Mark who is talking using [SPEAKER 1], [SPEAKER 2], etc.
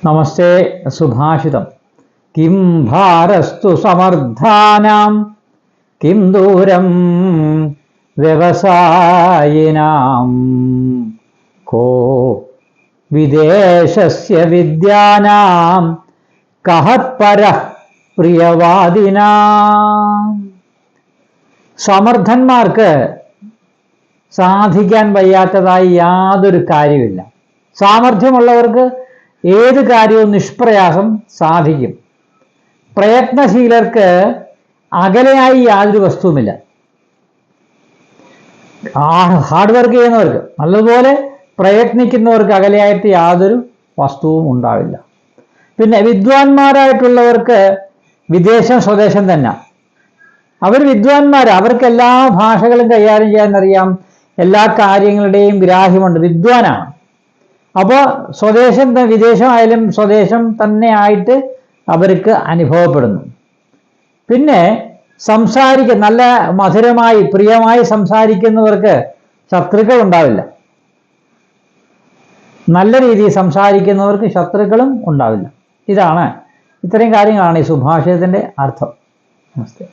[SPEAKER 1] നമസ്തേ സുഭാഷിതം. Kim ഭാരസ്തു സമർത്ഥാനാം Kim ദൂരം വ്യവസായിനാം കോ വിദേശസ്യ വിദ്യാനാം കഹത്പരഃ പ്രിയവാദിനാം. സമർത്ഥന്മാർക്ക് സാധിക്കാൻ വയ്യാത്തതായി യാതൊരു കാര്യമില്ല. സാമർഥ്യമുള്ളവർക്ക് ഏത് കാര്യവും നിഷ്പ്രയാസം സാധിക്കും. പ്രയത്നശീലർക്ക് അകലെയായി യാതൊരു വസ്തുവുമില്ല. ഹാർഡ് വർക്ക് ചെയ്യുന്നവർക്ക്, നല്ലതുപോലെ പ്രയത്നിക്കുന്നവർക്ക് അകലെയായിട്ട് യാതൊരു വസ്തുവും ഉണ്ടാവില്ല. പിന്നെ വിദ്വാൻമാരായിട്ടുള്ളവർക്ക് വിദേശം സ്വദേശം തന്നെ. അവർ വിദ്വാൻമാർ, അവർക്ക് എല്ലാ ഭാഷകളും കൈകാര്യം ചെയ്യാനറിയാം, എല്ലാ കാര്യങ്ങളുടെയും ഗ്രാഹ്യമുണ്ട്, വിദ്വാനാണ്. അപ്പോൾ സ്വദേശം വിദേശമായാലും സ്വദേശം തന്നെ ആയിട്ട് അവർക്ക് അനുഭവപ്പെടുന്നു. പിന്നെ നല്ല മധുരമായി പ്രിയമായി സംസാരിക്കുന്നവർക്ക് ശത്രുക്കൾ ഉണ്ടാവില്ല. നല്ല രീതിയിൽ സംസാരിക്കുന്നവർക്ക് ശത്രുക്കളും ഉണ്ടാവില്ല. ഇത്രയും കാര്യങ്ങളാണ് ഈ സുഭാഷിതത്തിൻ്റെ അർത്ഥം. നമസ്തേ.